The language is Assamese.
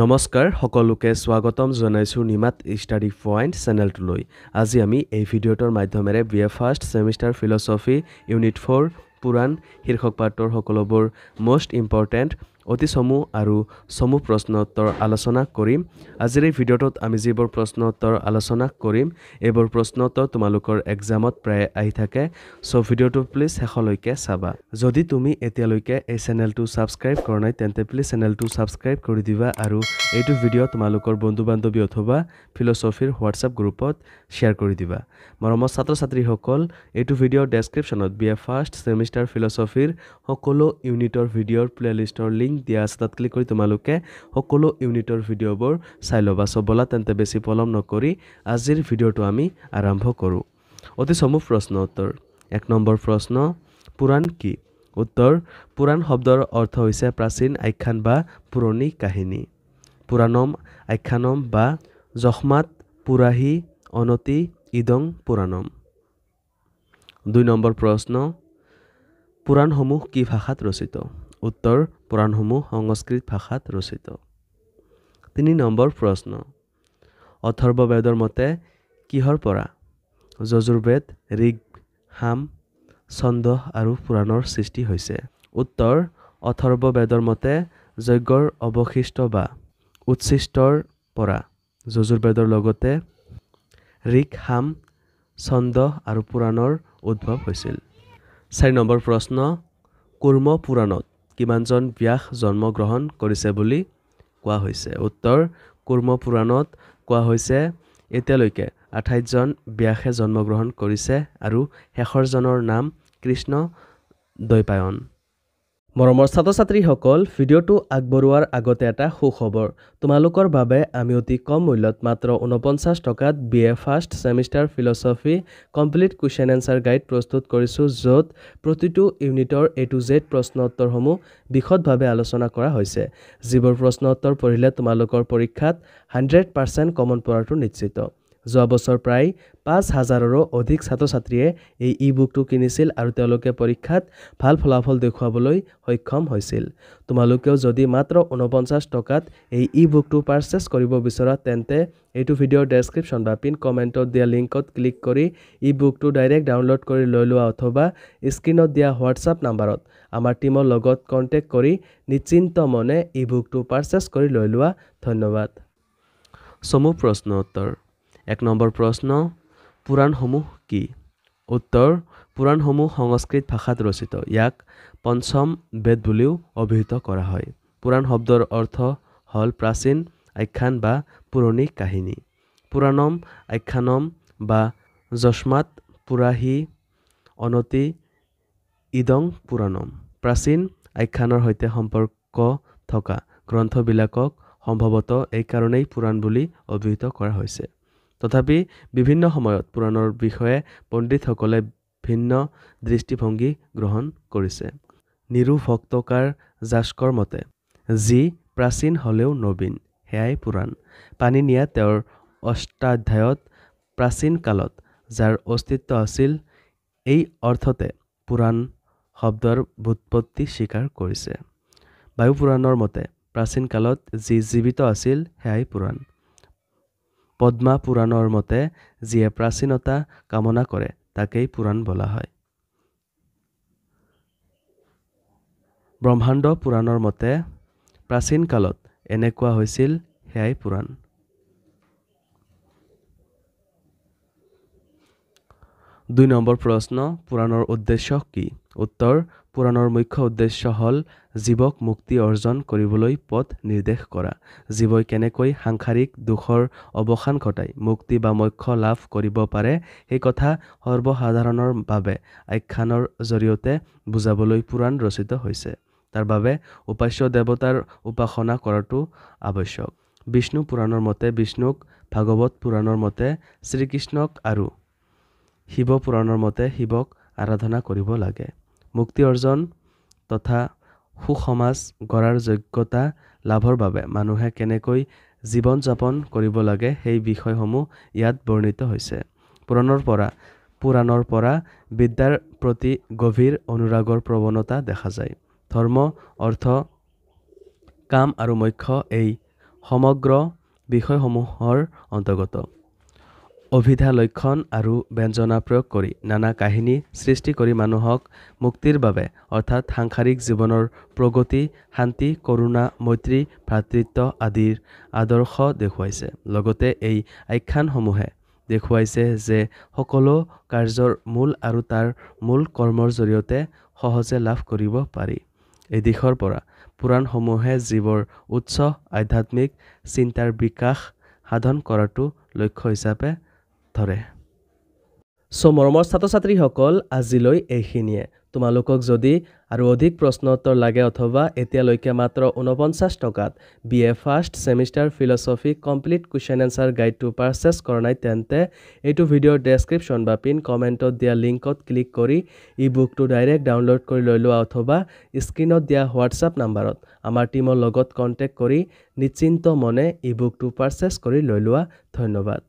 নমস্কাৰ সকলোকে স্বাগতম জনাইছো নিমাত ষ্টাডি পইণ্ট চেনেলটোলৈ। আজি আমি এই ভিডিঅ'টোৰ মাধ্যমেৰে BA first semester philosophy unit 4 পুৰাণ শীৰ্ষক পাঠৰ সকলোবোৰ মোষ্ট ইম্পৰ্টেণ্ট অতি চমু আৰু চমু প্ৰশ্ন উত্তৰ আলোচনা কৰিম। আজিৰ এই ভিডিঅ'টোত আমি যিবোৰ প্ৰশ্ন উত্তৰ আলোচনা কৰিম এইবোৰ প্ৰশ্ন উত্তৰ তোমালোকৰ এক্সামত প্ৰায় আহি থাকে, সো ভিডিঅ'টো প্লিজ শেষলৈকে চাবা। যদি তুমি এতিয়ালৈকে এই চেনেলটো ছাবস্ক্ৰাইব কৰা নাই তেন্তে প্লিজ চেনেলটো ছাবস্ক্ৰাইব কৰি দিবা আৰু এইটো ভিডিঅ' তোমালোকৰ বন্ধু বান্ধৱী অথবা ফিলচফিৰ হোৱাটছআপ গ্ৰুপত শ্বেয়াৰ কৰি দিবা। মৰমৰ ছাত্ৰ ছাত্ৰীসকল, এইটো ভিডিঅ'ৰ ডেছক্ৰিপশ্যনত BA ফাৰ্ষ্ট ছেমিষ্টাৰ ফিলচফিৰ সকলো ইউনিটৰ ভিডিঅ'ৰ প্লেলিষ্টৰ লিংক দিয়া আছে, তাত ক্লিক কৰি তোমালোকে সকলো ইউনিটৰ ভিডিঅ'বোৰ চাই ল'বা। সো বলা তেন্তে বেছি পলম নকৰি আজিৰ ভিডিঅ'টো আমি আৰম্ভ কৰোঁ। অতি চমু প্ৰশ্ন উত্তৰ। ১ নম্বৰ প্ৰশ্ন, পুৰাণ কি? উত্তৰ, পুৰাণ শব্দৰ অৰ্থ হৈছে প্ৰাচীন আখ্যান বা পুৰণি কাহিনী। পুৰাণম আখ্যানম বা যস্মাৎ পুৰাহি অনতি ইদং পুৰাণম। ২ নম্বৰ প্ৰশ্ন, পুৰাণসমূহ কি ভাষাত ৰচিত? উত্তৰ, পুৰাণসমূহ সংস্কৃত ভাষাত ৰচিত। ৩ নম্বৰ প্ৰশ্ন, অথৰ্ববেদৰ মতে কিহৰ পৰা যজুৰ্বেদ, ঋগ, সাম, ছন্দ আৰু পুৰাণৰ সৃষ্টি হৈছে? উত্তৰ, অথৰ্ববেদৰ মতে যজ্ঞৰ অৱশিষ্ট বা উচ্ছিষ্টৰ পৰা যজুৰ্বেদৰ লগতে ঋগ, সাম, ছন্দ আৰু পুৰাণৰ উদ্ভৱ হৈছিল। ৪ নম্বৰ প্ৰশ্ন, কুৰ্ম পুৰাণত কিমানজন ব্যাস জন্মগ্ৰহণ কৰিছে বুলি কোৱা হৈছে? উত্তৰ, কুৰ্ম পুৰাণত কোৱা হৈছে এতিয়ালৈকে ২৮ জন ব্যাসে জন্মগ্ৰহণ কৰিছে আৰু শেষৰজনৰ নাম কৃষ্ণ দ্বৈপায়ন। মৰমৰ ছাত্ৰ ছাত্ৰীসকল, ভিডিঅ'টো আগবঢ়োৱাৰ আগতে এটা সুখবৰ। তোমালোকৰ বাবে আমি অতি কম মূল্যত মাত্ৰ ৪৯ টকাত BA first semester philosophy complete question answer guide প্ৰস্তুত কৰিছোঁ, য'ত প্ৰতিটো ইউনিটৰ A to Z প্ৰশ্ন উত্তৰসমূহ বিশদভাৱে আলোচনা কৰা হৈছে, যিবোৰ প্ৰশ্ন উত্তৰ পঢ়িলে তোমালোকৰ পৰীক্ষাত 100% কমন পৰাটো নিশ্চিত। যোৱা বছৰ প্ৰায় ৫,০০০ৰো অধিক ছাত্ৰ ছাত্ৰীয়ে এই ই-বুকটো কিনিছিল আৰু তেওঁলোকে পৰীক্ষাত ভাল ফলাফল দেখুৱাবলৈ সক্ষম হৈছিল। তোমালোকেও যদি মাত্ৰ ৪৯ টকাত এই ই-বুকটো পাৰচেছ কৰিব বিচৰা তেন্তে এইটো ভিডিঅ'ৰ ডেছক্ৰিপশ্যন বা পিন কমেণ্টত দিয়া লিংকত ক্লিক কৰি ই-বুকটো ডাইৰেক্ট ডাউনলোড কৰি লৈ লোৱা অথবা স্ক্ৰীণত দিয়া হোৱাটছআপ নাম্বাৰত আমাৰ টীমৰ লগত কণ্টেক্ট কৰি নিশ্চিন্ত মনে ই-বুকটো পাৰচেছ কৰি লৈ লোৱা। ধন্যবাদ। চমু প্ৰশ্ন উত্তৰ। ১ নম্বৰ প্ৰশ্ন, পুৰাণসমূহ কি? উত্তৰ, পুৰাণসমূহ সংস্কৃত ভাষাত ৰচিত। ইয়াক পঞ্চম বেদ বুলিও অভিহিত কৰা হয়। পুৰাণ শব্দৰ অৰ্থ হ'ল প্ৰাচীন আখ্যান বা পুৰণি কাহিনী। পুৰাণম আখ্যানম বা যস্মাৎ পুৰাহি অনতি ইদং পুৰাণম। প্ৰাচীন আখ্যানৰ সৈতে সম্পৰ্ক থকা গ্ৰন্থবিলাকক সম্ভৱতঃ এইকাৰণেই পুৰাণ বুলি অভিহিত কৰা হৈছে। তথাপি বিভিন্ন সময়ত পুৰাণৰ বিষয়ে পণ্ডিতসকলে ভিন্ন দৃষ্টিভংগী গ্ৰহণ কৰিছে। নিৰুভক্তকাৰ যাস্কৰ মতে যি প্ৰাচীন হ'লেও নবীন সেয়াই পুৰাণ। পাণিনিয়ে তেওঁৰ অষ্টাধ্যায়ত প্ৰাচীন কালত যাৰ অস্তিত্ব আছিল এই অৰ্থতে পুৰাণ শব্দৰ ব্যুৎপত্তি স্বীকাৰ কৰিছে। বায়ুপুৰাণৰ মতে প্ৰাচীন কালত যি জীৱিত আছিল সেয়াই পুৰাণ। পদ্মা পুৰাণৰ মতে যিয়ে প্ৰাচীনতা কামনা কৰে তাকেই পুৰাণ বোলা হয়। ব্ৰহ্মাণ্ড পুৰাণৰ মতে প্ৰাচীন কালত এনেকুৱা হৈছিল সেয়াই পুৰাণ। দুই নম্বৰ প্ৰশ্ন, পুৰাণৰ উদ্দেশ্য কি? উত্তৰ, পুৰাণৰ মুখ্য উদ্দেশ্য হ'ল জীৱক মুক্তি অৰ্জন কৰিবলৈ পথ নিৰ্দেশ কৰা। জীৱই কেনেকৈ সাংসাৰিক দুখৰ অৱসান ঘটাই মুক্তি বা মোক্ষ লাভ কৰিব পাৰে সেই কথা সৰ্বসাধাৰণৰ বাবে আখ্যানৰ জৰিয়তে বুজাবলৈ পুৰাণ ৰচিত হৈছে। তাৰ বাবে উপাস্য দেৱতাৰ উপাসনা কৰাটো আৱশ্যক। বিষ্ণু পুৰাণৰ মতে বিষ্ণুক, ভাগৱত পুৰাণৰ মতে শ্ৰীকৃষ্ণক আৰু শিৱ পুৰাণৰ মতে শিৱক আৰাধনা কৰিব লাগে। মুক্তি অৰ্জন তথা সুসমাজ গঢ়াৰ যোগ্যতা লাভৰ বাবে মানুহে কেনেকৈ জীৱন যাপন কৰিব লাগে সেই বিষয়সমূহ ইয়াত বৰ্ণিত হৈছে। পুৰাণৰ পৰা বিদ্যাৰ প্ৰতি গভীৰ অনুৰাগৰ প্ৰৱণতা দেখা যায়। ধৰ্ম, অৰ্থ, কাম আৰু মোক্ষ এই সমগ্ৰ বিষয়সমূহৰ অন্তৰ্গত অভিধা লক্ষণ আৰু ব্যঞ্জনা প্ৰয়োগ কৰি নানা কাহিনী সৃষ্টি কৰি মানুহক মুক্তিৰ বাবে অৰ্থাৎ সাংসাৰিক জীৱনৰ প্ৰগতি শান্তি কৰুণা মৈত্ৰী ভাতৃত্ব আদিৰ আদৰ্শ দেখুৱাইছে লগতে এই আখ্যানসমূহে দেখুৱাইছে যে সকলো কাৰ্যৰ মূল আৰু তাৰ মূল কৰ্মৰ জৰিয়তে সহজে লাভ কৰিব পাৰি এই দিশৰ পৰা পুৰাণসমূহে জীৱৰ উচ্চ আধ্যাত্মিক চিন্তাৰ বিকাশ সাধন কৰাটো লক্ষ্য হিচাপে ধৰে মৰমৰ ছাত্ৰ ছাত্ৰীসকল আজিলৈ এইখিনিয়ে তোমালোকক যদি আৰু অধিক প্ৰশ্ন উত্তৰ লাগে অথবা এতিয়ালৈকে মাত্ৰ 49 টকাত BA first semester philosophy complete question answer গাইডটো পাৰচেছ কৰা নাই তেন্তে এইটো ভিডিঅ'ৰ ডেছক্ৰিপশ্যন বা পিন কমেণ্টত দিয়া লিংকত ক্লিক কৰি ই বুকটো ডাইৰেক্ট ডাউনলোড কৰি লৈ লোৱা অথবা স্ক্ৰীনত দিয়া হোৱাটছআপ নাম্বাৰত আমাৰ টিমৰ লগত কণ্টেক্ট কৰি নিশ্চিন্ত মনে ই বুকটো পাৰচেছ কৰি লৈ লোৱা ধন্যবাদ